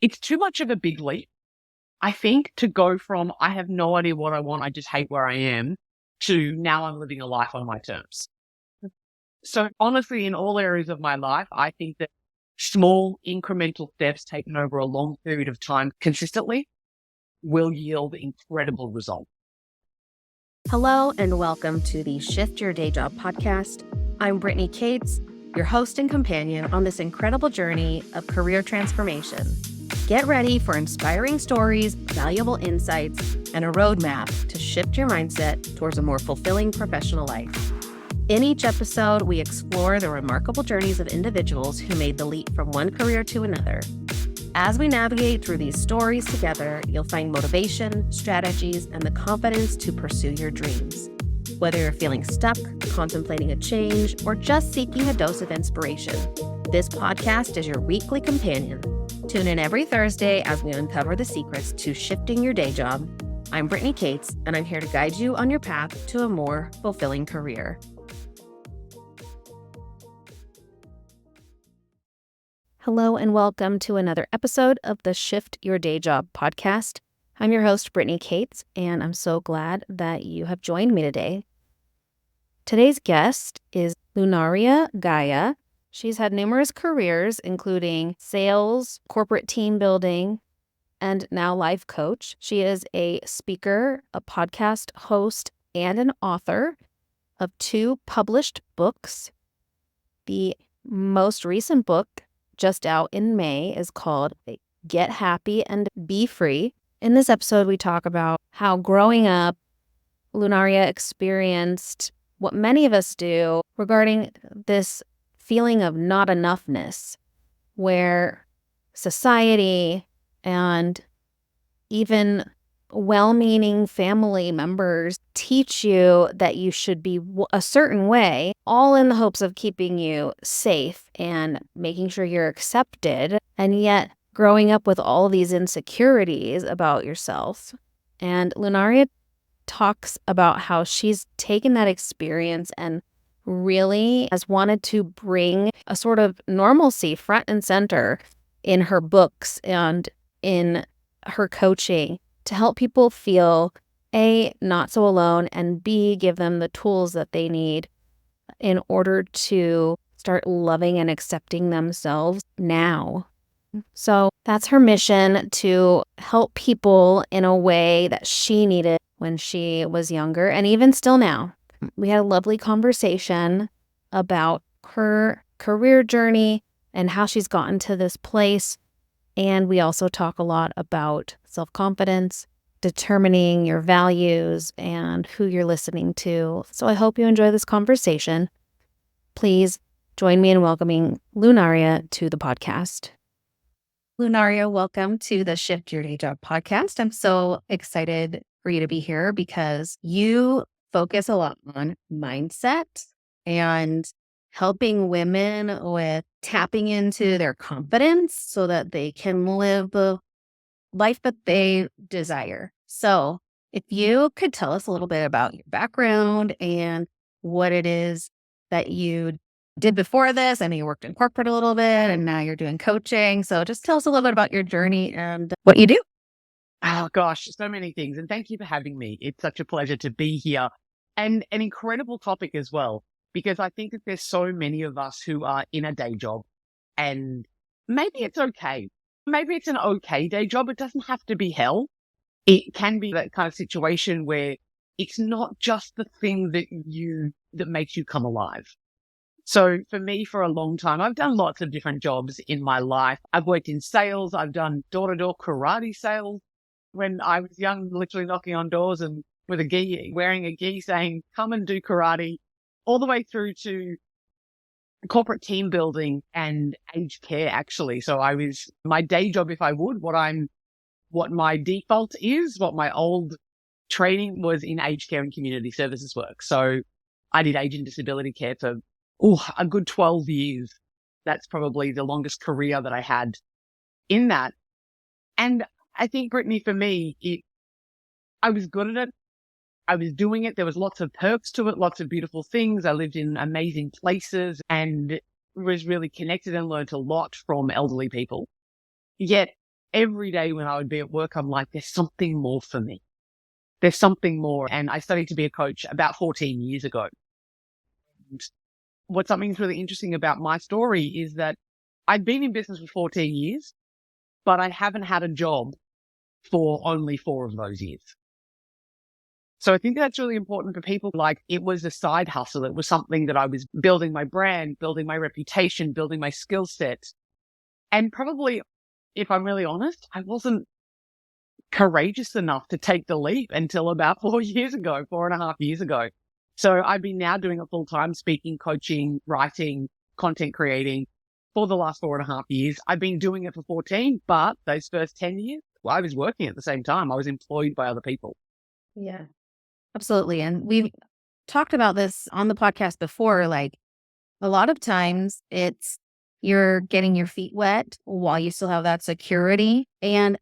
it's too much of a big leap, I think, to go from I have no idea what I want, I just hate where I am, to now I'm living a life on my terms. So honestly, in all areas of my life, I think that small incremental steps taken over a long period of time consistently will yield incredible results. Hello and welcome to the Shift Your Day Job podcast. I'm Brittany Cates, your host and companion on this incredible journey of career transformation. Get ready for inspiring stories, valuable insights, and a roadmap to shift your mindset towards a more fulfilling professional life. In each episode, we explore the remarkable journeys of individuals who made the leap from one career to another. As we navigate through these stories together, you'll find motivation, strategies, and the confidence to pursue your dreams. Whether you're feeling stuck, contemplating a change, or just seeking a dose of inspiration, this podcast is your weekly companion. Tune in every Thursday as we uncover the secrets to shifting your day job. I'm Brittany Cates, and I'm here to guide you on your path to a more fulfilling career. Hello and welcome to another episode of the Shift Your Day Job podcast. I'm your host, Brittany Cates, and I'm so glad that you have joined me today. Today's guest is Lunaria Gaia. She's had numerous careers, including sales, corporate team building, and now life coach. She is a speaker, a podcast host, and an author of 2 published books. The most recent book, just out in May, is called Get Happy and Be Free. In this episode, we talk about how growing up, Lunaria experienced what many of us do regarding this feeling of not enoughness, where society and even well-meaning family members teach you that you should be a certain way, all in the hopes of keeping you safe and making sure you're accepted, and yet growing up with all these insecurities about yourself. And Lunaria talks about how she's taken that experience and really has wanted to bring a sort of normalcy front and center in her books and in her coaching, to help people feel A, not so alone, and B, give them the tools that they need in order to start loving and accepting themselves now. So that's her mission, to help people in a way that she needed when she was younger, and even still now. We had a lovely conversation about her career journey and how she's gotten to this place. And we also talk a lot about self-confidence, determining your values, and who you're listening to. So I hope you enjoy this conversation. Please join me in welcoming Lunaria to the podcast. Lunaria, welcome to the Shift Your Day Job podcast. I'm so excited for you to be here because you focus a lot on mindset and helping women with tapping into their confidence so that they can live the life that they desire. So if you could tell us a little bit about your background and what it is that you did before this. I know you worked in corporate a little bit and now you're doing coaching. So just tell us a little bit about your journey and what you do. Oh gosh, so many things. And thank you for having me. It's such a pleasure to be here, and an incredible topic as well, because I think that there's so many of us who are in a day job, and maybe it's okay. Maybe it's an okay day job. It doesn't have to be hell. It can be that kind of situation where it's not just the thing that makes you come alive. So for me, for a long time, I've done lots of different jobs in my life. I've worked in sales. I've done door-to-door karate sales when I was young, literally knocking on doors and with a gi, wearing a gi saying, come and do karate, all the way through to corporate team building and aged care, actually. So my day job, if I would, what my default is, what my old training was in aged care and community services work. So I did age and disability care for a good 12 years. That's probably the longest career that I had in that. And I think, Brittany, for me, I was good at it. I was doing it. There was lots of perks to it, lots of beautiful things. I lived in amazing places and was really connected and learned a lot from elderly people. Yet every day when I would be at work, I'm like, there's something more for me. There's something more. And I studied to be a coach about 14 years ago. And what something's really interesting about my story is that I'd been in business for 14 years, but I haven't had a job for only 4 of those years. So I think that's really important for people. Like, it was a side hustle. It was something that I was building my brand, building my reputation, building my skill set. And probably, if I'm really honest, I wasn't courageous enough to take the leap until about 4.5 years ago. So I've been now doing it full time, speaking, coaching, writing, content creating for the last 4.5 years. I've been doing it for 14, but those first 10 years, well, I was working at the same time. I was employed by other people. Yeah, absolutely. And we've talked about this on the podcast before. Like, a lot of times it's you're getting your feet wet while you still have that security. And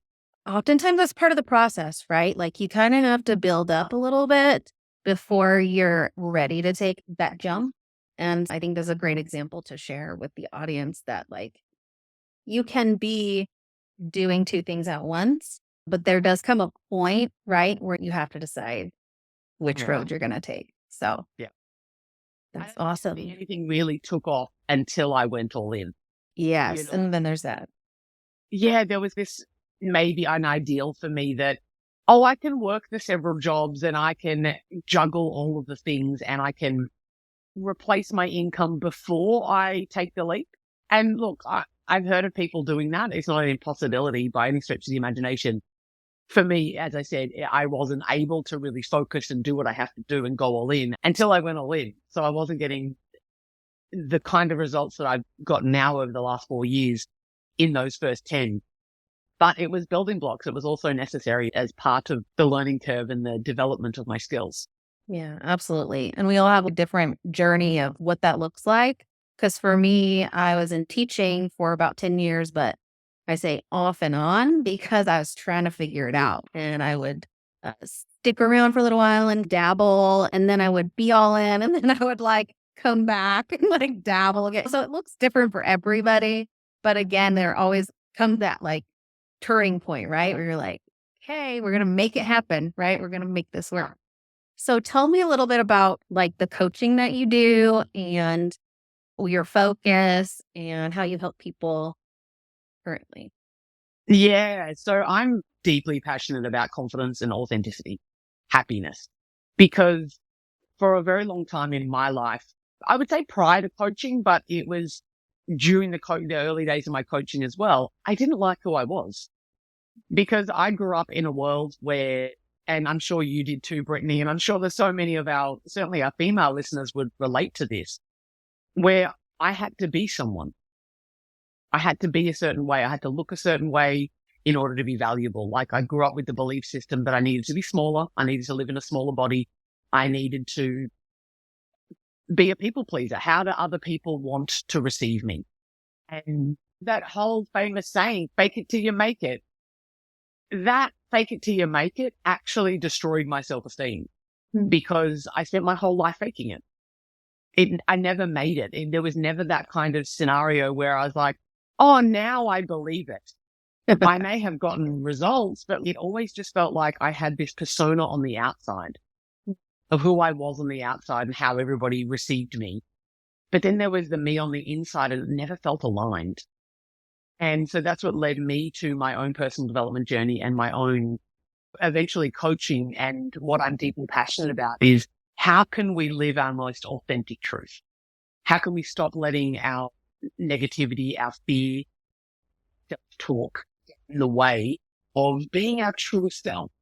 oftentimes that's part of the process, right? Like, you kind of have to build up a little bit before you're ready to take that jump. And I think there's a great example to share with the audience that, like, you can be doing 2 things at once, but there does come a point, right, where you have to decide which Yeah. road you're going to take. So Yeah. that's I don't awesome. think anything really took off until I went all in. Yes. You know? And then there's that. Yeah, there was this maybe an ideal for me that, oh, I can work the several jobs and I can juggle all of the things and I can replace my income before I take the leap. And look, I've heard of people doing that. It's not an impossibility by any stretch of the imagination. For me, as I said, I wasn't able to really focus and do what I have to do and go all in until I went all in. So I wasn't getting the kind of results that I've got now over the last 4 years in those first 10. But it was building blocks. It was also necessary as part of the learning curve and the development of my skills. Yeah, absolutely. And we all have a different journey of what that looks like. Because for me, I was in teaching for about 10 years, but I say off and on because I was trying to figure it out. And I would stick around for a little while and dabble, and then I would be all in, and then I would like come back and like dabble again. So it looks different for everybody. But again, there always comes that like turning point, right? Where you're like, hey, we're going to make it happen, right? We're going to make this work. So tell me a little bit about like the coaching that you do and your focus and how you help people currently. Yeah. So I'm deeply passionate about confidence and authenticity, happiness, because for a very long time in my life, I would say prior to coaching, but it was during the early days of my coaching as well. I didn't like who I was because I grew up in a world where, and I'm sure you did too, Brittany, and I'm sure there's so many of certainly our female listeners would relate to this, where I had to be someone. I had to be a certain way. I had to look a certain way in order to be valuable. Like, I grew up with the belief system that I needed to be smaller. I needed to live in a smaller body. I needed to be a people pleaser. How do other people want to receive me? And that whole famous saying, fake it till you make it, that fake it till you make it actually destroyed my self-esteem because I spent my whole life faking it. I never made it. There was never that kind of scenario where I was like, oh, now I believe it. I may have gotten results, but it always just felt like I had this persona on the outside of who I was on the outside and how everybody received me. But then there was the me on the inside, and it never felt aligned. And so that's what led me to my own personal development journey and my own eventually coaching. And what I'm deeply passionate about is, how can we live our most authentic truth? How can we stop letting our negativity, our fear, self-talk in the way of being our truest self?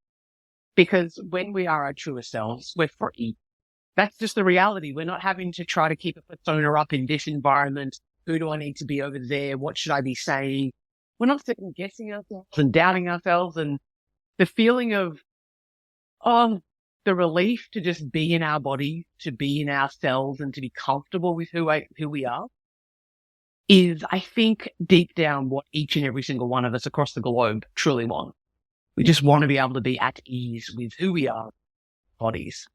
Because when we are our truest selves, we're free. That's just the reality. We're not having to try to keep a persona up in this environment. Who do I need to be over there? What should I be saying? We're not second guessing ourselves and doubting ourselves, and the feeling of, the relief to just be in our body, to be in ourselves and to be comfortable with who we are is, I think, deep down what each and every single one of us across the globe truly want. We just want to be able to be at ease with who we are, bodies.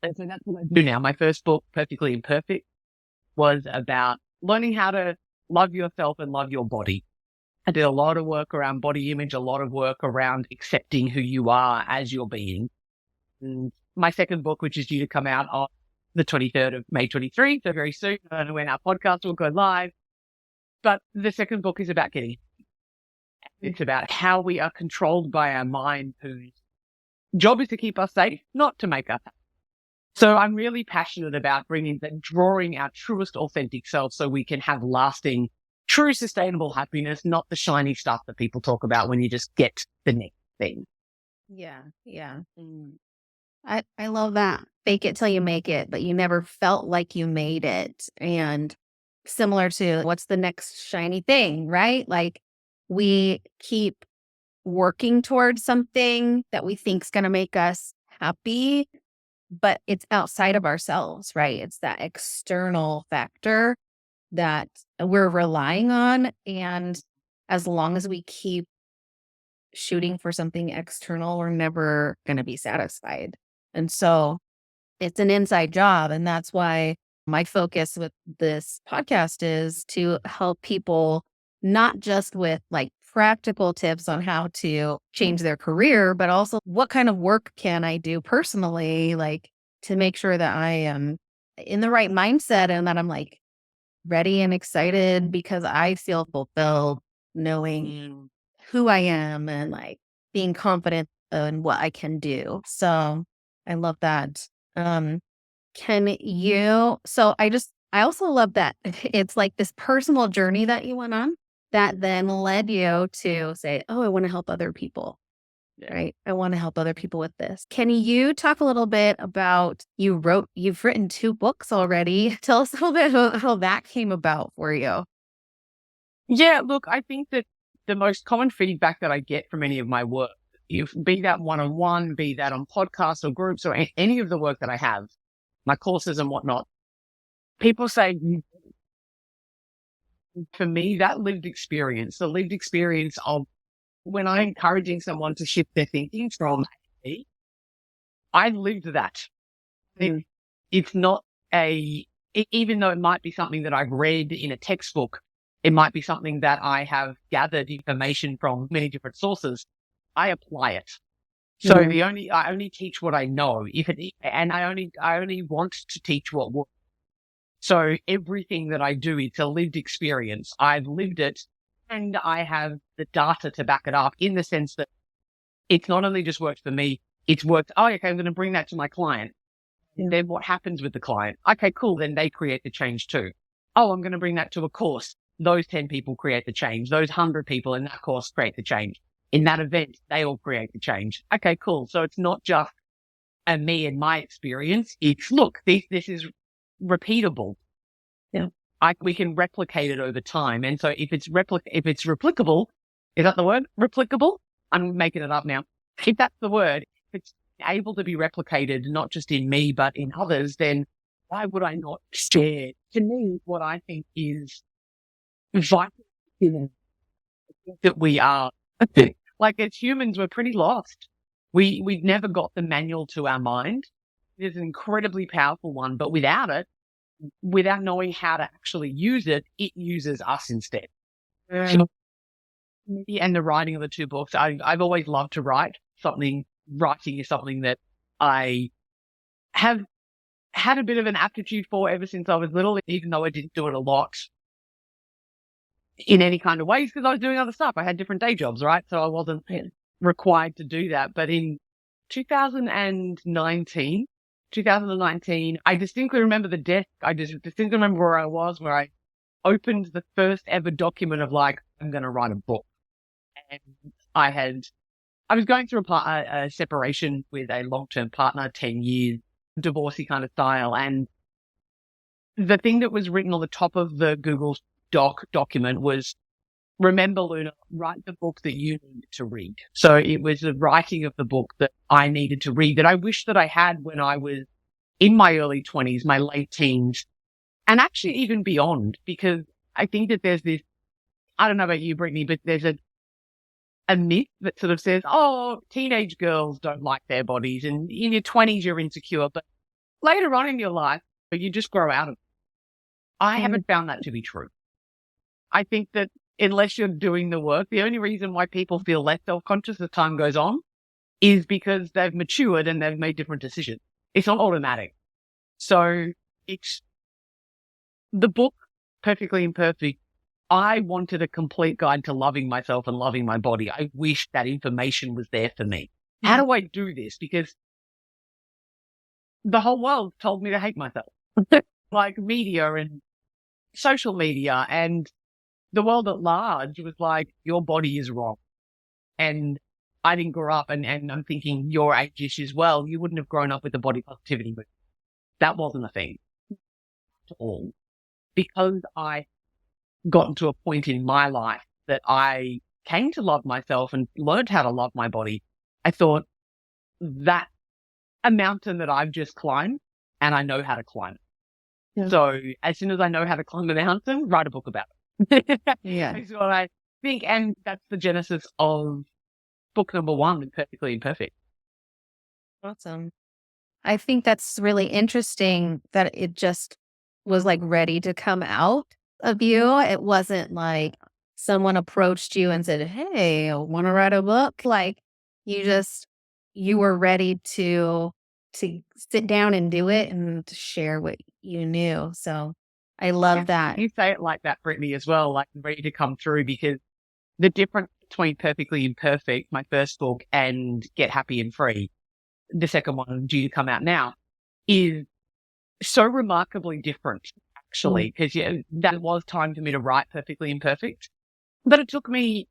And so that's what I do now. My first book, Perfectly Imperfect, was about learning how to love yourself and love your body. I did a lot of work around body image, a lot of work around accepting who you are as your being. And my second book, which is due to come out on the 23rd of May 23, so very soon, I don't know when our podcast will go live. But the second book is about getting, it's about how we are controlled by our mind, whose job is to keep us safe, not to make us happy. So I'm really passionate about drawing our truest, authentic self so we can have lasting, true, sustainable happiness, not the shiny stuff that people talk about when you just get the next thing. Yeah. Yeah. I love that. Fake it till you make it, but you never felt like you made it. And similar to what's the next shiny thing, right? Like we keep working towards something that we think is going to make us happy, but it's outside of ourselves, right? It's that external factor that we're relying on. And as long as we keep shooting for something external, we're never going to be satisfied. And so it's an inside job. And that's why my focus with this podcast is to help people, not just with like practical tips on how to change their career, but also what kind of work can I do personally, like to make sure that I am in the right mindset and that I'm like ready and excited because I feel fulfilled knowing who I am and like being confident in what I can do. So I love that. Can you, so I also love that it's like this personal journey that you went on that then led you to say, oh, I want to help other people, right? I want to help other people with this. Can you talk a little bit about, you've written 2 books already. Tell us a little bit about how that came about for you. Yeah, look, I think that the most common feedback that I get from any of my work, be that one-on-one, be that on podcasts or groups or any of the work that I have, my courses and whatnot, people say, for me, that lived experience, the lived experience of when I'm encouraging someone to shift their thinking from A, I lived that. It's not even though it might be something that I've read in a textbook, it might be something that I have gathered information from many different sources. I apply it. So I only teach what I know. And I only want to teach what works. So everything that I do, it's a lived experience. I've lived it and I have the data to back it up in the sense that it's not only just worked for me, it's worked. Oh, okay, I'm going to bring that to my client. And then what happens with the client? Okay, cool. Then they create the change too. Oh, I'm going to bring that to a course. Those 10 people create the change. Those 100 people in that course create the change. In that event, they all create the change. Okay, cool. So it's not just me and my experience. It's, look, this is repeatable. Yeah. We can replicate it over time. And so if it's replicable, is that the word? Replicable? I'm making it up now. If that's the word, if it's able to be replicated, not just in me, but in others, then why would I not share? To me, what I think is vital that we are, like as humans, we're pretty lost. We've never got the manual to our mind. It's an incredibly powerful one, but without it, without knowing how to actually use it, it uses us instead. So, and the writing of the 2 books, I've always loved to write. Writing is something that I have had a bit of an aptitude for ever since I was little, even though I didn't do it a lot in any kind of ways because I was doing other stuff. I had different day jobs, right? So I wasn't required to do that. But in 2019, I distinctly remember the desk. I just distinctly remember where I was, where I opened the first ever document of like, I'm going to write a book. And I was going through a separation with a long-term partner, 10 years, divorcey kind of style. And the thing that was written on the top of the Google document was, remember, Luna, write the book that you need to read. So it was the writing of the book that I needed to read that I wish that I had when I was in my early 20s, my late teens, and actually even beyond, because I think that there's this, I don't know about you, Brittany, but there's a myth that sort of says, oh, teenage girls don't like their bodies and in your 20s you're insecure, but later on in your life, you just grow out of it. I haven't found that to be true. I think that unless you're doing the work. The only reason why people feel less self-conscious as time goes on is because they've matured and they've made different decisions. It's not automatic. So it's the book, Perfectly Imperfect. I wanted a complete guide to loving myself and loving my body. I wish that information was there for me. How do I do this? Because the whole world told me to hate myself. Like media and social media and the world at large was like, your body is wrong. And I didn't grow up, and I'm thinking your age-ish as well, you wouldn't have grown up with the body positivity movement. That wasn't a thing at all. Because I gotten to a point in my life that I came to love myself and learned how to love my body, I thought that a mountain that I've just climbed and I know how to climb it. Yeah. So as soon as I know how to climb the mountain, write a book about it. Yeah. That's what I think. And that's the genesis of book number 1, Perfectly Imperfect. Awesome. I think that's really interesting that it just was like ready to come out of you. It wasn't like someone approached you and said, hey, I want to write a book. Like you were ready to sit down and do it and to share what you knew. So I love that. You say it like that, Brittany, as well, like ready to come through, because the difference between Perfectly Imperfect, my first book, and Get Happy and Free, the second one due to come out now, is so remarkably different, actually, because that was time for me to write Perfectly Imperfect. But it took me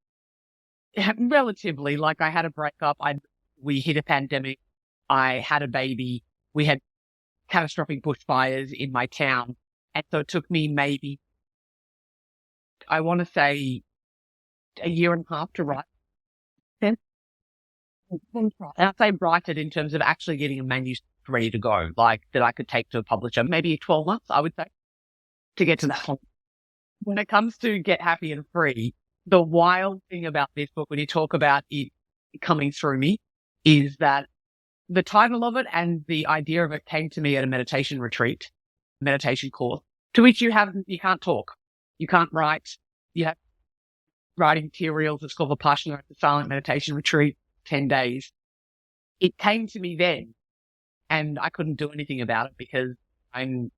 relatively, like I had a breakup, we hit a pandemic, I had a baby, we had catastrophic bushfires in my town. And so it took me maybe, I want to say, a year and a half to write. And I'd say write it in terms of actually getting a manuscript ready to go, like that I could take to a publisher, maybe 12 months, I would say, to get to that point. When it comes to Get Happy and Free, the wild thing about this book, when you talk about it coming through me, is that the title of it and the idea of it came to me at a meditation retreat, meditation course, to which you can't talk, you can't write, you have writing materials. It's called Vipassana. It's a silent meditation retreat, 10 days. It came to me then, and I couldn't do anything about it because I'm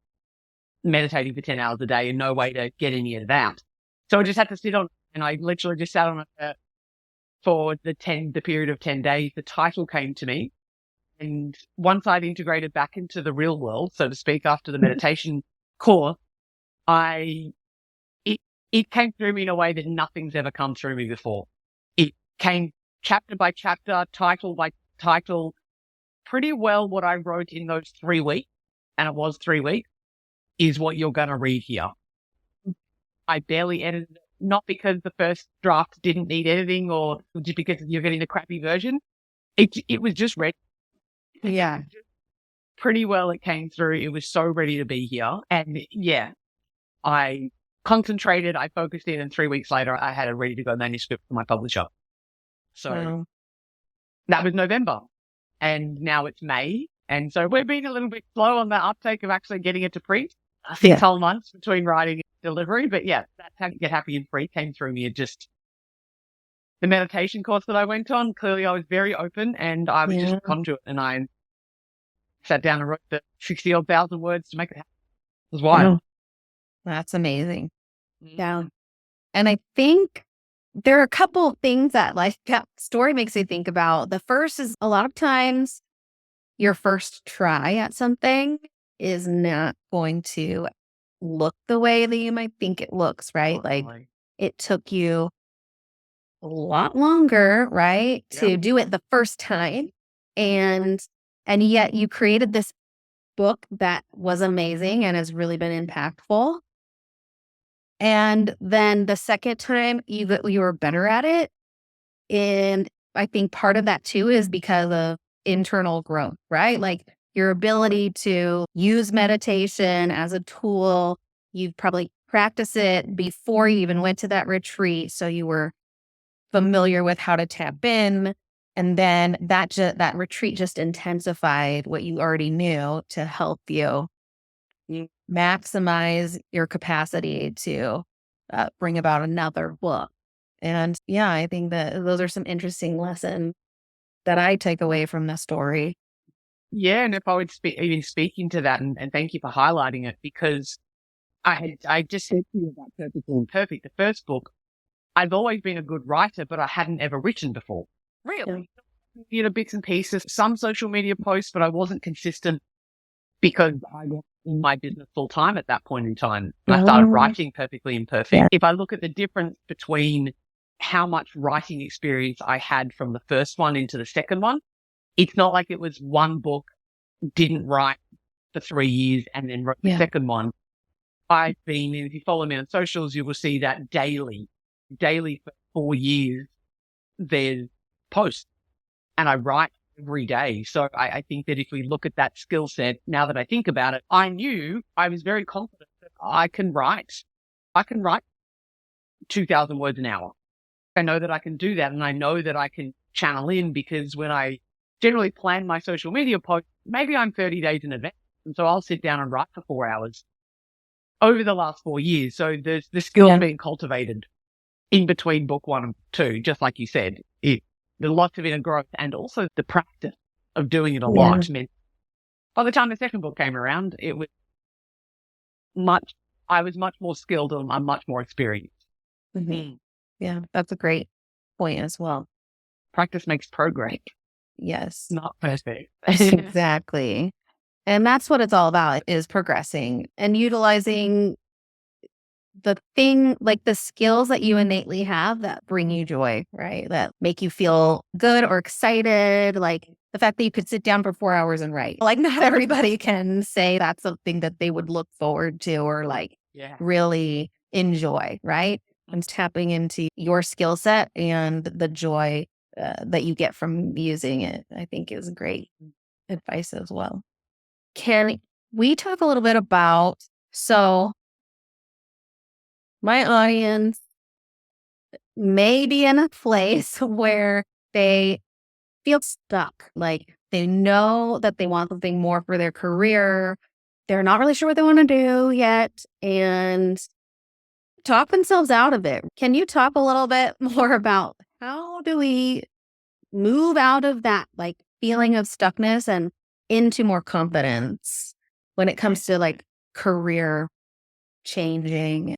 meditating for 10 hours a day and no way to get any of that. So I just had to sit on, and I literally just sat on it for the period of 10 days. The title came to me, and once I'd integrated back into the real world, so to speak, after the meditation course, it came through me in a way that nothing's ever come through me before. It came chapter by chapter, title by title, pretty well what I wrote in those 3 weeks, and it was 3 weeks, is what you're going to read here. I barely edited it, not because the first draft didn't need editing or just because you're getting a crappy version. It was just ready. Yeah. Pretty well it came through. It was so ready to be here. And I concentrated, I focused in, and 3 weeks later I had a ready to go manuscript for my publisher. So that was November, and now it's May. And so we're being a little bit slow on the uptake of actually getting it to print. 6 whole months between writing and delivery. But that's how Get Happy and Free came through me. It just, the meditation course that I went on, clearly I was very open and I was just a conduit, and I sat down and wrote the 60,000 odd words to make it happen. It was wild. That's amazing. Yeah. And I think there are a couple of things that that story makes me think about. The first is a lot of times your first try at something is not going to look the way that you might think it looks, right? Like it took you a lot longer, right, to do it the first time. And yet you created this book that was amazing and has really been impactful. And then the second time you were better at it. And I think part of that too is because of internal growth, right? Like your ability to use meditation as a tool. You've probably practiced it before you even went to that retreat. So you were familiar with how to tap in. And then that retreat just intensified what you already knew to help you maximize your capacity to bring about another book. And yeah, I think that those are some interesting lessons that I take away from the story. Yeah, and if I would even speaking to that, and thank you for highlighting it, because I just said to you about Perfect and Imperfect, the first book. I've always been a good writer, but I hadn't ever written before. Really? Bits and pieces, some social media posts, but I wasn't consistent because I was in my business full time at that point in time. And I started writing Perfectly Imperfect. Yeah. If I look at the difference between how much writing experience I had from the first one into the second one, it's not like it was one book, didn't write for 3 years and then wrote the second one. I've been, if you follow me on socials, you will see that daily for 4 years, there's posts and I write every day. So I think that if we look at that skill set, now that I think about it, I was very confident that I can write 2,000 words an hour. I know that I can do that. And I know that I can channel in, because when I generally plan my social media posts, maybe I'm 30 days in advance. And so I'll sit down and write for 4 hours over the last 4 years. So the skill's being cultivated in between book 1 and 2, just like you said. There's lots of inner growth, and also the practice of doing it a lot meant by the time the second book came around, I was much more skilled and I'm much more experienced. Mm-hmm. Yeah, that's a great point as well. Practice makes progress. Yes. Not perfect. Exactly. And that's what it's all about, is progressing and utilizing the thing, like the skills that you innately have that bring you joy, right? That make you feel good or excited. Like the fact that you could sit down for 4 hours and write. Like not everybody can say that's something that they would look forward to or really enjoy, right? And tapping into your skill set and the joy that you get from using it, I think is great advice as well. Can we talk a little bit about, so my audience may be in a place where they feel stuck, like they know that they want something more for their career. They're not really sure what they want to do yet and talk themselves out of it. Can you talk a little bit more about how do we move out of that like feeling of stuckness and into more confidence when it comes to career changing?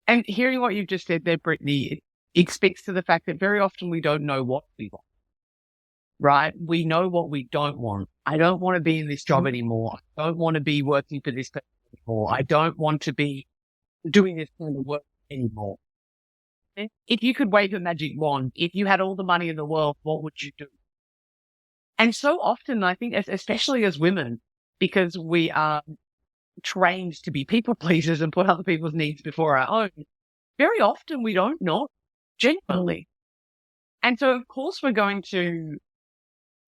And hearing what you've just said there, Brittany, it speaks to the fact that very often we don't know what we want, right? We know what we don't want. I don't want to be in this job anymore. I don't want to be working for this person anymore. I don't want to be doing this kind of work anymore. If you could wave a magic wand, if you had all the money in the world, what would you do? And so often, I think, especially as women, because we are trained to be people pleasers and put other people's needs before our own, very often we don't know genuinely. And so, of course, we're going to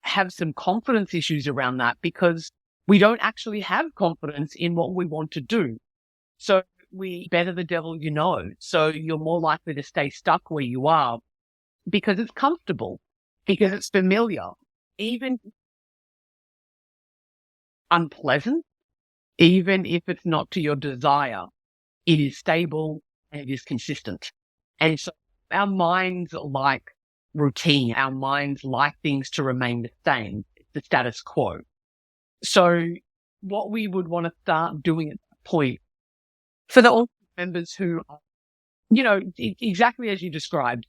have some confidence issues around that, because we don't actually have confidence in what we want to do. So we better the devil you know. So you're more likely to stay stuck where you are because it's comfortable, because it's familiar, even unpleasant, even if it's not to your desire. It is stable and it is consistent. And so our minds like routine. Our minds like things to remain the same, the status quo. So what we would want to start doing at that point, for the audience members who are, exactly as you described,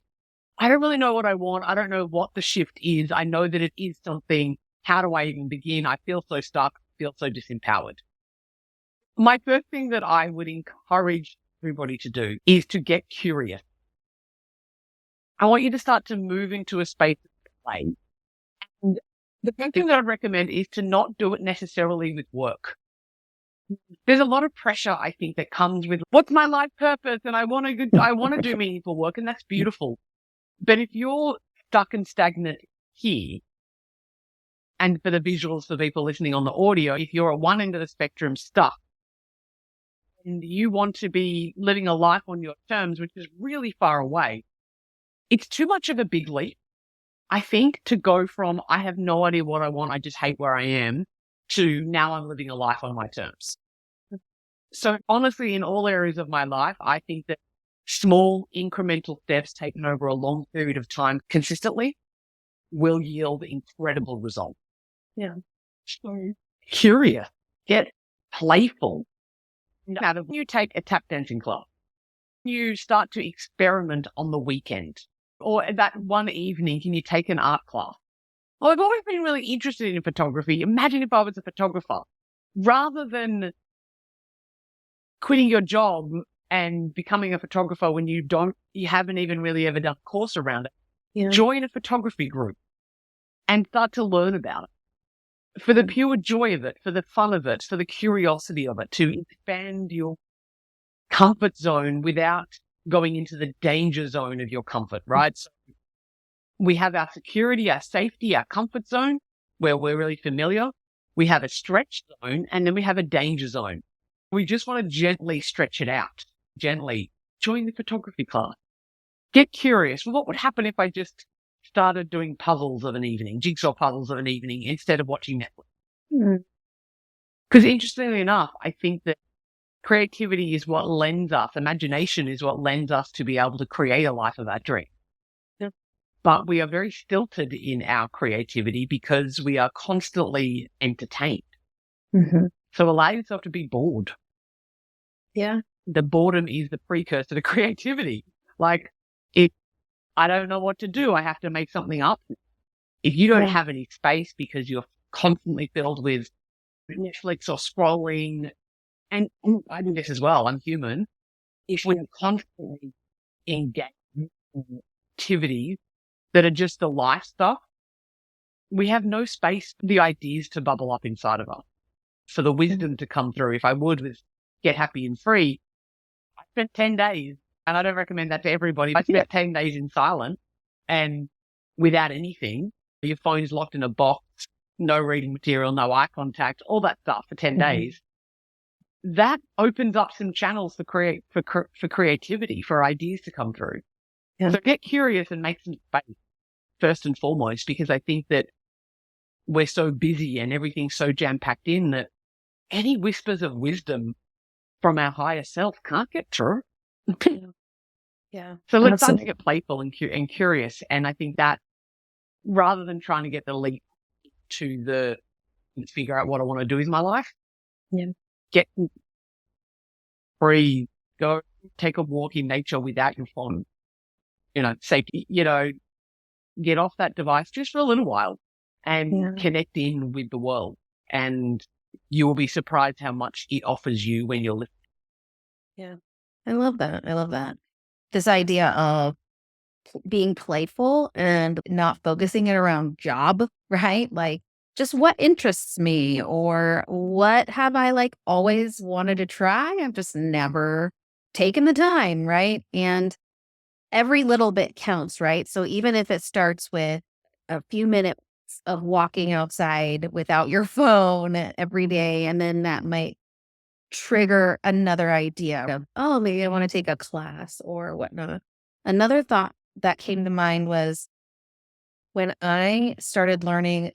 I don't really know what I want. I don't know what the shift is. I know that it is something. How do I even begin? I feel so stuck. I feel so disempowered. My first thing that I would encourage everybody to do is to get curious. I want you to start to move into a space of play. And the first thing that I'd recommend is to not do it necessarily with work. There's a lot of pressure, I think, that comes with what's my life purpose, and I want to do meaningful work, and that's beautiful. But if you're stuck and stagnant here, and for the visuals for people listening on the audio, if you're at one end of the spectrum stuck, and you want to be living a life on your terms, which is really far away, it's too much of a big leap, I think, to go from I have no idea what I want, I just hate where I am, to now I'm living a life on my terms. So honestly, in all areas of my life, I think that small incremental steps taken over a long period of time consistently will yield incredible results. Yeah. So curious, get playful. Now, when you take a tap dancing class, you start to experiment on the weekend, or that one evening, can you take an art class? Well, I've always been really interested in photography. Imagine if I was a photographer, rather than quitting your job and becoming a photographer when you haven't even really ever done a course around it. Yeah. Join a photography group and start to learn about it for the pure joy of it, for the fun of it, for the curiosity of it, to expand your comfort zone without going into the danger zone of your comfort, right? So we have our security, our safety, our comfort zone where we're really familiar. We have a stretch zone, and then we have a danger zone. We just want to gently stretch it out, gently join the photography class. Get curious. Well, what would happen if I just started doing puzzles of an evening, jigsaw puzzles of an evening, instead of watching Netflix? Because interestingly enough, I think that creativity is what lends us, imagination is what lends us to be able to create a life of our dream. Yep. But we are very stilted in our creativity because we are constantly entertained. Mm-hmm. So allow yourself to be bored. Yeah. The boredom is the precursor to creativity. Like, if I don't know what to do, I have to make something up. If you don't have any space because you're constantly filled with Netflix or scrolling, and I do this as well, I'm human. If we're constantly engaged in activities that are just the life stuff, we have no space for the ideas to bubble up inside of us, for the wisdom to come through. If I would with Get Happy and Free, I spent 10 days, and I don't recommend that to everybody. I spent 10 days in silence and without anything. Your phone's locked in a box, no reading material, no eye contact, all that stuff for 10 days. That opens up some channels for creativity, for ideas to come through. Yeah. So get curious and make some space first and foremost, because I think that we're so busy and everything's so jam-packed in that any whispers of wisdom from our higher self can't get through. Yeah. So let's start to get playful and curious. And I think that rather than trying to get the leap to figure out what I want to do with my life, get free, go take a walk in nature without your phone, safety, get off that device just for a little while and connect in with the world. And you will be surprised how much it offers you when you're listening. Yeah. I love that. This idea of being playful and not focusing it around job, right? Like, just what interests me, or what have I always wanted to try? I've just never taken the time, right? And every little bit counts, right? So even if it starts with a few minutes of walking outside without your phone every day, and then that might trigger another idea of, oh, maybe I want to take a class or whatnot. Another thought that came to mind was when I started learning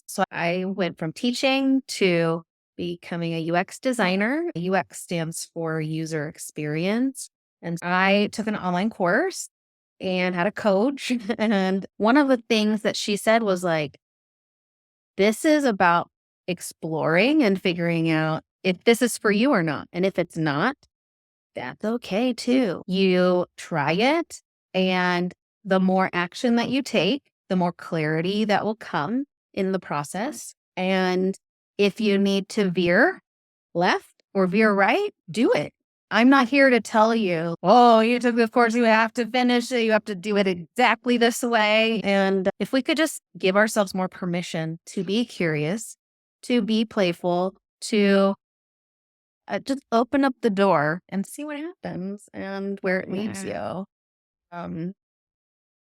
so I went from teaching to becoming a UX designer. UX stands for user experience. And I took an online course and had a coach. And one of the things that she said was this is about exploring and figuring out if this is for you or not. And if it's not, that's okay too. You try it, and the more action that you take, the more clarity that will come in the process. And if you need to veer left or veer right, do it. I'm not here to tell you, oh, you took this course, you have to finish it, you have to do it exactly this way. And if we could just give ourselves more permission to be curious, to be playful, to just open up the door and see what happens and where it leads you.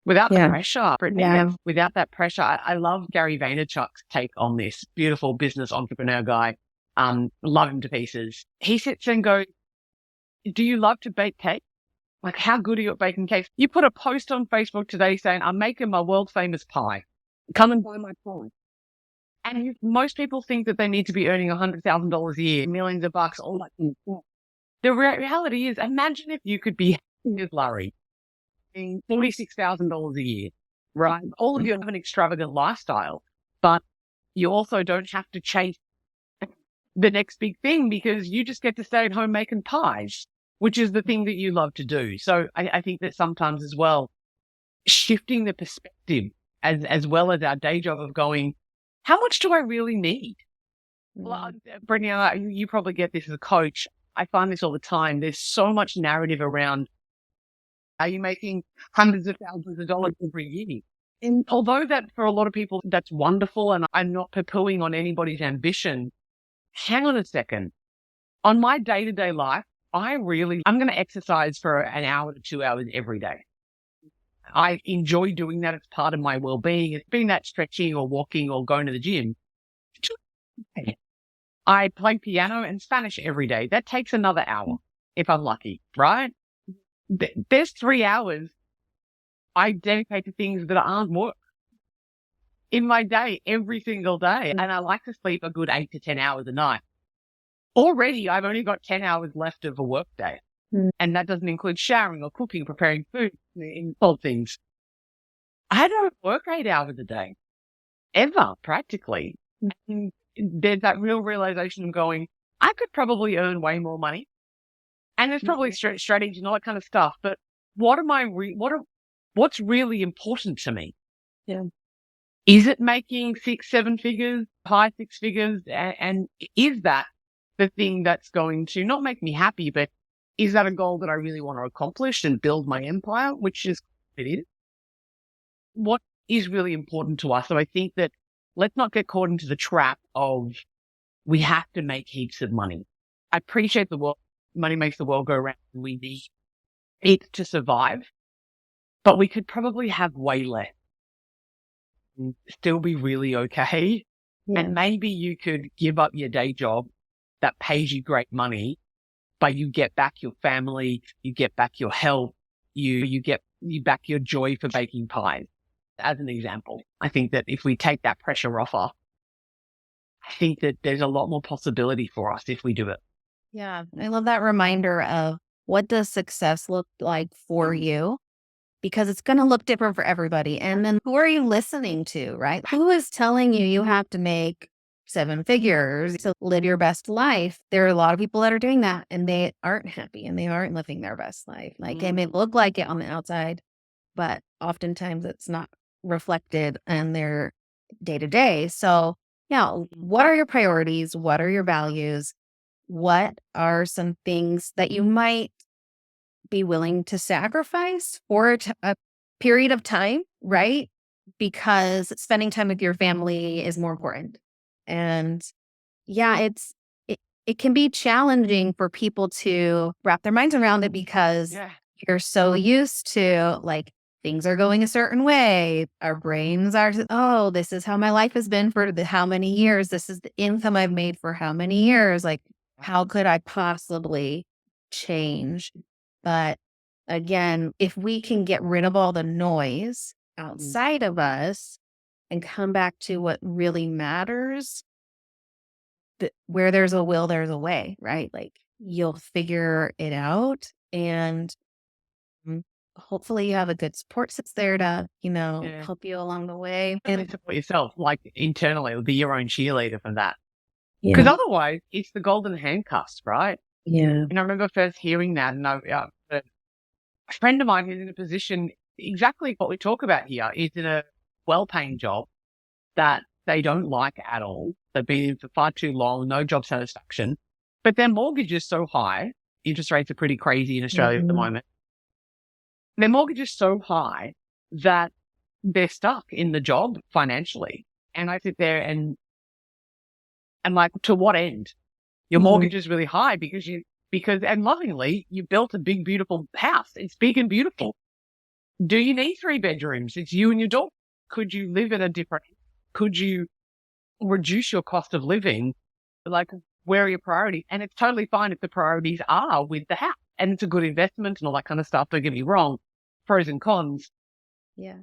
Without the pressure, Brittany, without that pressure. I love Gary Vaynerchuk's take on this. Beautiful business entrepreneur guy. Love him to pieces. He sits and goes, do you love to bake cake? Like, how good are you at baking cakes? You put a post on Facebook today saying, I'm making my world famous pie. Come and buy my pie. And most people think that they need to be earning $100,000 a year, millions of bucks, all that kind of stuff. the reality is, imagine if you could be happy as Larry, paying $46,000 a year, right? All of you have an extravagant lifestyle, but you also don't have to chase the next big thing because you just get to stay at home making pies, which is the thing that you love to do. So I think that sometimes as well, shifting the perspective as well as our day job of going, how much do I really need? Well, Brittany, you probably get this as a coach. I find this all the time. There's so much narrative around, are you making hundreds of thousands of dollars every year? And although that for a lot of people, that's wonderful, and I'm not poo-pooing on anybody's ambition, hang on a second. On my day-to-day life, I'm going to exercise for an hour to 2 hours every day. I enjoy doing that. It's part of my well-being. It's been that stretching or walking or going to the gym. I play piano and Spanish every day. That takes another hour if I'm lucky, right? There's 3 hours I dedicate to things that aren't work in my day every single day. And I like to sleep a good 8 to 10 hours a night. Already, I've only got 10 hours left of a work day. And that doesn't include showering or cooking, preparing food, all things. I don't work 8 hours a day, ever, practically. And there's that real realization of going, I could probably earn way more money. And there's probably strategy and all that kind of stuff. But what's really important to me? Yeah. Is it making 6, 7 figures, high 6 figures? And is that the thing that's going to not make me happy, but is that a goal that I really want to accomplish and build my empire, which is it is? What is really important to us? So I think that let's not get caught into the trap of we have to make heaps of money. I appreciate the world. Money makes the world go round. We need it to survive, but we could probably have way less and still be really okay. Yeah. And maybe you could give up your day job that pays you great money, but you get back your family, you get back your health, you get back your joy for baking pies, as an example. I think that if we take that pressure off, I think that there's a lot more possibility for us if we do it. Yeah, I love that reminder of what does success look like for you? Because it's going to look different for everybody. And then who are you listening to, right? Who is telling you have to make 7 figures to live your best life? There are a lot of people that are doing that and they aren't happy and they aren't living their best life. Like it may look like it on the outside, but oftentimes it's not reflected in their day to day. So yeah, what are your priorities? What are your values? What are some things that you might be willing to sacrifice for a period of time, right? Because spending time with your family is more important. And yeah, it can be challenging for people to wrap their minds around it because you're so used to like things are going a certain way. Our brains are, oh, this is how my life has been for how many years. This is the income I've made for how many years. Like, how could I possibly change? But again, if we can get rid of all the noise outside of us and come back to what really matters, where there's a will, there's a way, right? Like you'll figure it out and hopefully you have a good support that's there to, help you along the way. And support yourself, like internally, be your own cheerleader for that. Because otherwise, it's the golden handcuffs, right? Yeah. And I remember first hearing that, and a friend of mine who's in a position, exactly what we talk about here, is in a well-paying job that they don't like at all. They've been in for far too long, no job satisfaction, but their mortgage is so high. Interest rates are pretty crazy in Australia at the moment. Their mortgage is so high that they're stuck in the job financially. And I sit there and like, to what end? Your mortgage is really high because and lovingly, you built a big, beautiful house. It's big and beautiful. Do you need 3 bedrooms? It's you and your dog. Could you live in could you reduce your cost of living? Like, where are your priorities? And it's totally fine if the priorities are with the house and it's a good investment and all that kind of stuff. Don't get me wrong. Pros and cons. Yeah.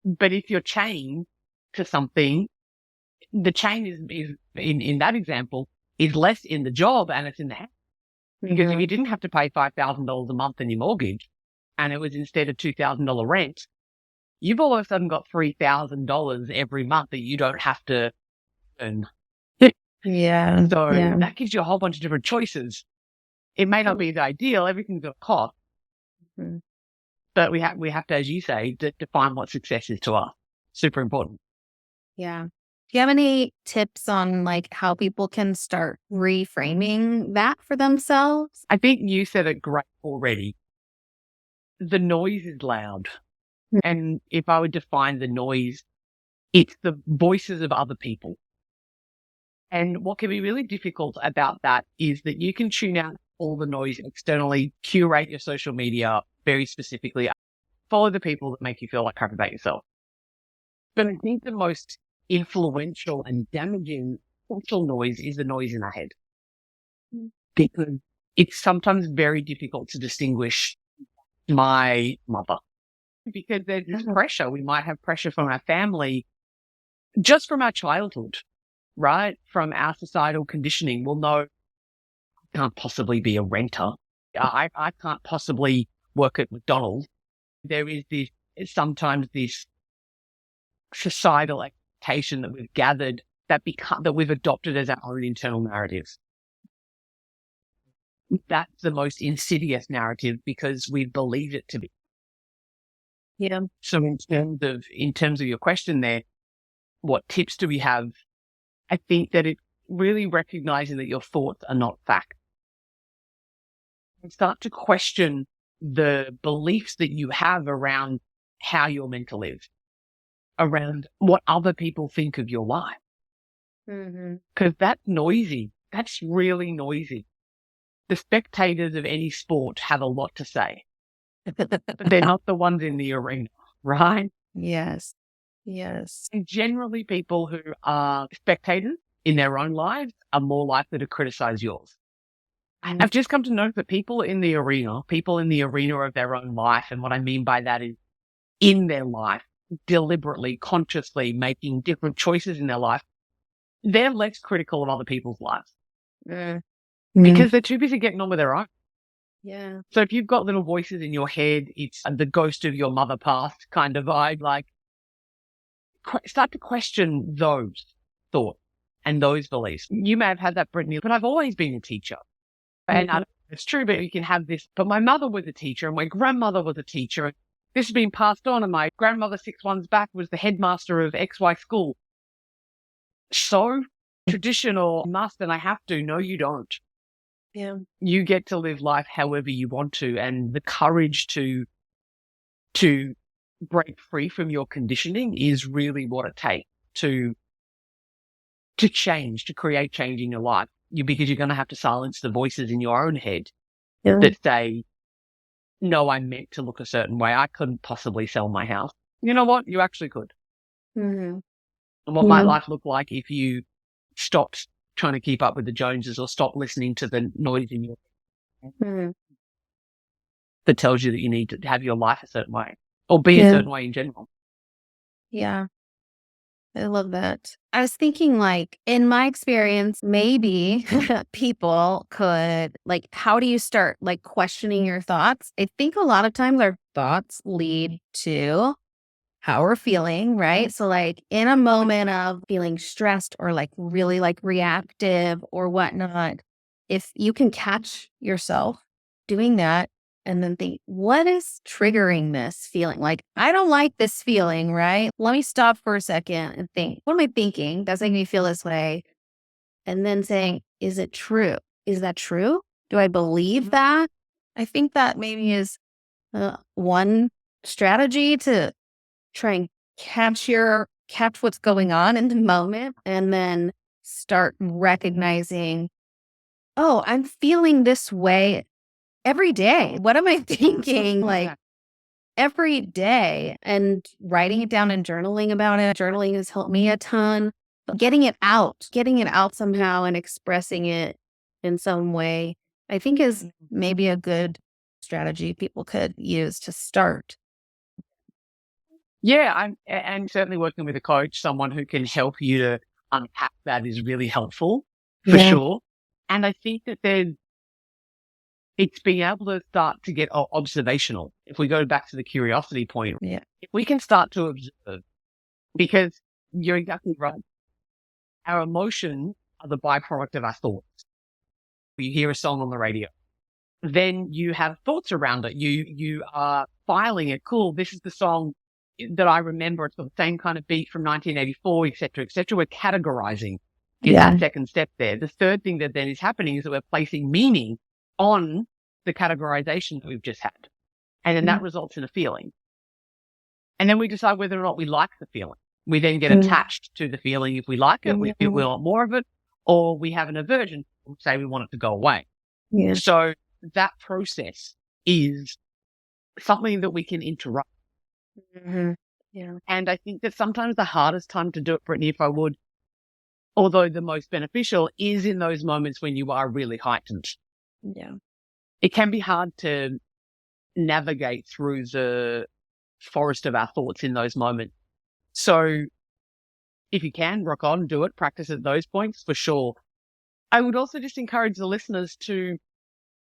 But if you're chained to something, the chain is in that example is less in the job and it's in the house. Because if you didn't have to pay $5,000 a month in your mortgage and it was instead a $2,000 rent, you've all of a sudden got $3,000 every month that you don't have to earn. Yeah. So Yeah. that gives you a whole bunch of different choices. It may not be the ideal, everything's got a cost, Mhm. but we have to, as you say, define what success is to us. Super important. Yeah. Do you have any tips on like how people can start reframing that for themselves? I think you said it great already. The noise is loud. Mm. And if I would define the noise, it's the voices of other people. And what can be really difficult about that is that you can tune out all the noise externally, curate your social media very specifically, follow the people that make you feel like crap about yourself. But I think the most influential and damaging social noise is the noise in our head. Because it's sometimes very difficult to distinguish my mother. Because there's this pressure. We might have pressure from our family, just from our childhood, right? From our societal conditioning. Well, no, I can't possibly be a renter. I can't possibly work at McDonald's. There is sometimes this societal expectation that we've gathered that we've adopted as our own internal narratives. That's the most insidious narrative because we believe it to be. Yeah. So in terms of your question there, what tips do we have? I think that it's really recognizing that your thoughts are not fact. And start to question the beliefs that you have around how you're meant to live, around what other people think of your life. Because that's noisy. That's really noisy. The spectators of any sport have a lot to say, but they're not the ones in the arena, right? Yes. Yes. And generally, people who are spectators in their own lives are more likely to criticize yours. I've just come to know that people in the arena of their own life, and what I mean by that is in their life, deliberately, consciously making different choices in their life, they're less critical of other people's lives because they're too busy getting on with their own. Yeah. So if you've got little voices in your head, it's the ghost of your mother passed kind of vibe, like start to question those thoughts and those beliefs. You may have had that, Brittany, but I've always been a teacher. And it's true, but you can have this. But my mother was a teacher and my grandmother was a teacher. This has been passed on, and my grandmother 6 ones back was the headmaster of XY school. So traditional, must, and I have to. No, you don't. Yeah. You get to live life however you want to, and the courage to break free from your conditioning is really what it takes to change, to create change in your life. Because you're going to have to silence the voices in your own head that say, no, I'm meant to look a certain way. I couldn't possibly sell my house. You know what? You actually could. And what might life look like if you stopped trying to keep up with the Joneses or stopped listening to the noise in your head that tells you that you need to have your life a certain way or be a certain way in general. Yeah. I love that. I was thinking, like, in my experience, maybe people could, like, how do you start, like, questioning your thoughts? I think a lot of times our thoughts lead to how we're feeling, right? So, like, in a moment of feeling stressed or, like, really, like, reactive or whatnot, if you can catch yourself doing that and then think, what is triggering this feeling? Like, I don't like this feeling, right? Let me stop for a second and think, what am I thinking that's making me feel this way? And then saying, is it true? Is that true? Do I believe that? I think that maybe is one strategy to try and catch what's going on in the moment and then start recognizing, oh, I'm feeling this way every day. What am I thinking? Like every day, and writing it down and journaling about it. Journaling has helped me a ton. But getting it out somehow and expressing it in some way, I think is maybe a good strategy people could use to start. Yeah, and certainly working with a coach, someone who can help you to unpack that is really helpful for sure. And I think that It's being able to start to get observational. If we go back to the curiosity point, if we can start to observe, because you're exactly right. Our emotions are the byproduct of our thoughts. You hear a song on the radio, then you have thoughts around it. You are filing it. Cool. This is the song that I remember. It's got the same kind of beat from 1984, et cetera, et cetera. We're categorizing in that second step there. The third thing that then is happening is that we're placing meaning on the categorization that we've just had. And then that results in a feeling. And then we decide whether or not we like the feeling. We then get attached to the feeling. If we like it, we feel we want more of it, or we have an aversion, say we want it to go away. Yeah. So that process is something that we can interrupt. Yeah. And I think that sometimes the hardest time to do it, Brittany, if I would, although the most beneficial, is in those moments when you are really heightened. Yeah. It can be hard to navigate through the forest of our thoughts in those moments. So if you can, rock on, do it, practice at those points for sure. I would also just encourage the listeners to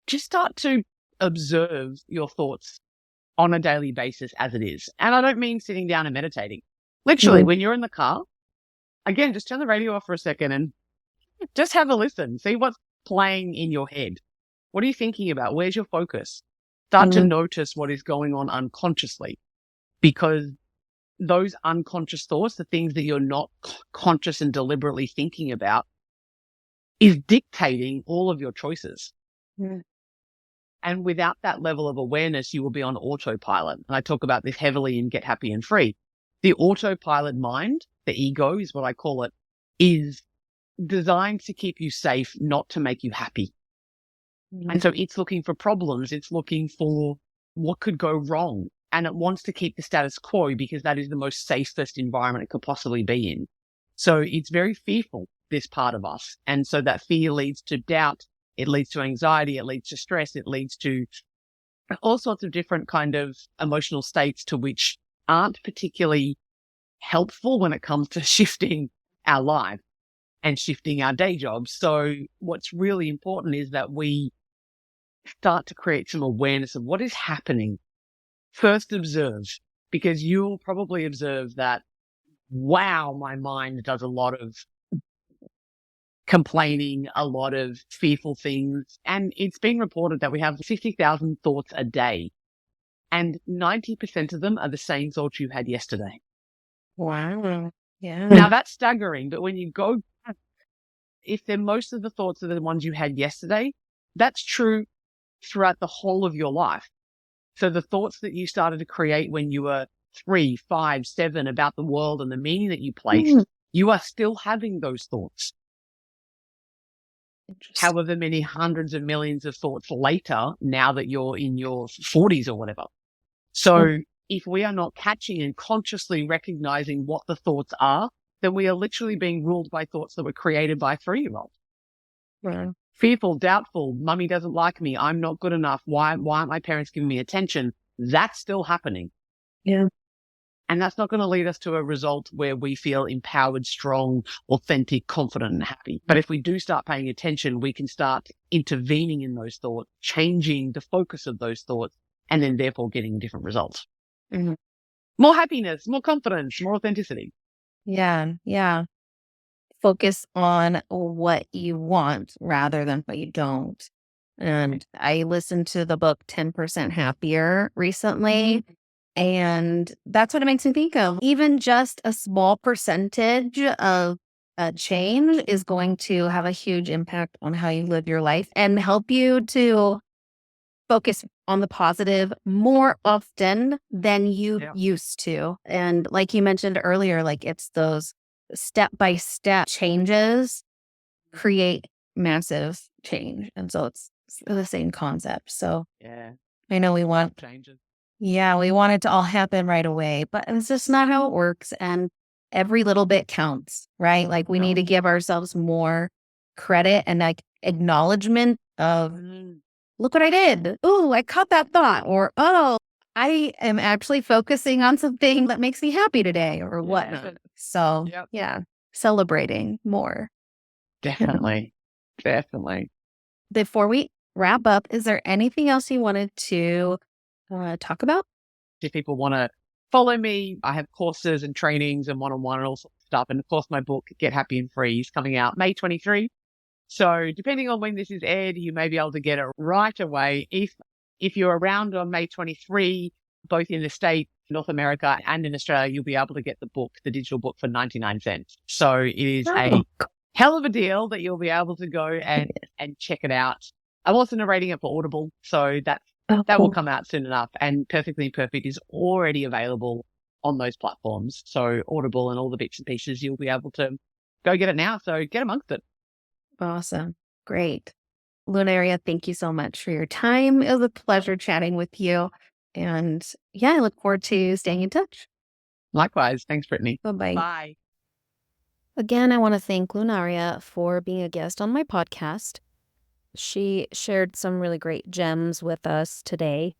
just start to observe your thoughts on a daily basis as it is. And I don't mean sitting down and meditating. Literally, when you're in the car, again, just turn the radio off for a second and just have a listen. See what's playing in your head. What are you thinking about? Where's your focus? Start to notice what is going on unconsciously, because those unconscious thoughts, the things that you're not conscious and deliberately thinking about, is dictating all of your choices. And without that level of awareness, you will be on autopilot. And I talk about this heavily in Get Happy and Free. The autopilot mind, the ego is what I call it, is designed to keep you safe, not to make you happy. And so it's looking for problems. It's looking for what could go wrong. And it wants to keep the status quo because that is the most safest environment it could possibly be in. So it's very fearful, this part of us. And so that fear leads to doubt. It leads to anxiety. It leads to stress. It leads to all sorts of different kind of emotional states to which aren't particularly helpful when it comes to shifting our life and shifting our day jobs. So what's really important is that we start to create some awareness of what is happening. First, observe, because you'll probably observe that, wow, my mind does a lot of complaining, a lot of fearful things. And it's been reported that we have 50,000 thoughts a day, and 90% of them are the same thoughts you had yesterday. Wow. Yeah. Now that's staggering, but when you go back, if they're most of the thoughts are the ones you had yesterday, that's true throughout the whole of your life. So the thoughts that you started to create when you were 3, 5, 7 about the world and the meaning that you placed, you are still having those thoughts. However many hundreds of millions of thoughts later, now that you're in your 40s or whatever. So if we are not catching and consciously recognizing what the thoughts are, then we are literally being ruled by thoughts that were created by a 3-year-old. Right. Fearful, doubtful, mummy doesn't like me, I'm not good enough, why aren't my parents giving me attention? That's still happening. Yeah. And that's not going to lead us to a result where we feel empowered, strong, authentic, confident, and happy. But if we do start paying attention, we can start intervening in those thoughts, changing the focus of those thoughts, and then therefore getting different results. More happiness, more confidence, more authenticity. Yeah. Yeah. Focus on what you want rather than what you don't. And I listened to the book 10% Happier recently, and that's what it makes me think of. Even just a small percentage of a change is going to have a huge impact on how you live your life and help you to focus on the positive more often than you used to. And like you mentioned earlier, like it's those step-by-step changes create massive change. And so it's the same concept. So I know we want changes. Yeah, we want it to all happen right away, but it's just not how it works. And every little bit counts, right? Like we need to give ourselves more credit and like acknowledgement of, look what I did. Oh, I caught that thought. Or, oh, I am actually focusing on something that makes me happy today or whatnot. So celebrating more. Definitely. Definitely. Before we wrap up, is there anything else you wanted to talk about? If people want to follow me, I have courses and trainings and one-on-one and all sorts of stuff. And of course, my book, Get Happy and Free, is coming out May 23. So depending on when this is aired, you may be able to get it right away. If you're around on May 23, both in the States, North America, and in Australia, you'll be able to get the book, the digital book, for 99 cents. So it is a hell of a deal that you'll be able to go and check it out. I'm also narrating it for Audible, so that will come out soon enough. And Perfectly Imperfect is already available on those platforms. So Audible and all the bits and pieces, you'll be able to go get it now. So get amongst it. Awesome. Great. Lunaria, thank you so much for your time. It was a pleasure chatting with you. And yeah, I look forward to staying in touch. Likewise. Thanks, Brittany. Bye-bye. Bye. Again, I want to thank Lunaria for being a guest on my podcast. She shared some really great gems with us today.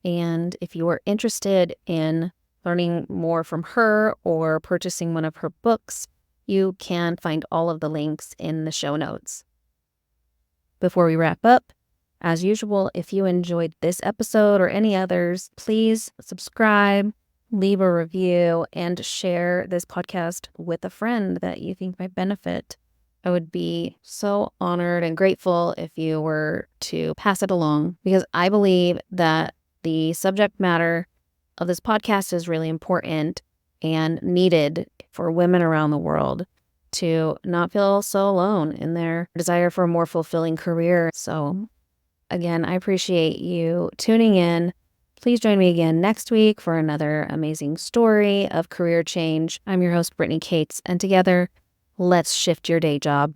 And if you are interested in learning more from her or purchasing one of her books, you can find all of the links in the show notes. Before we wrap up, as usual, if you enjoyed this episode or any others, please subscribe, leave a review, and share this podcast with a friend that you think might benefit. I would be so honored and grateful if you were to pass it along, because I believe that the subject matter of this podcast is really important and needed for women around the world to not feel so alone in their desire for a more fulfilling career. So again, I appreciate you tuning in. Please join me again next week for another amazing story of career change. I'm your host, Brittany Cates, and together, let's shift your day job.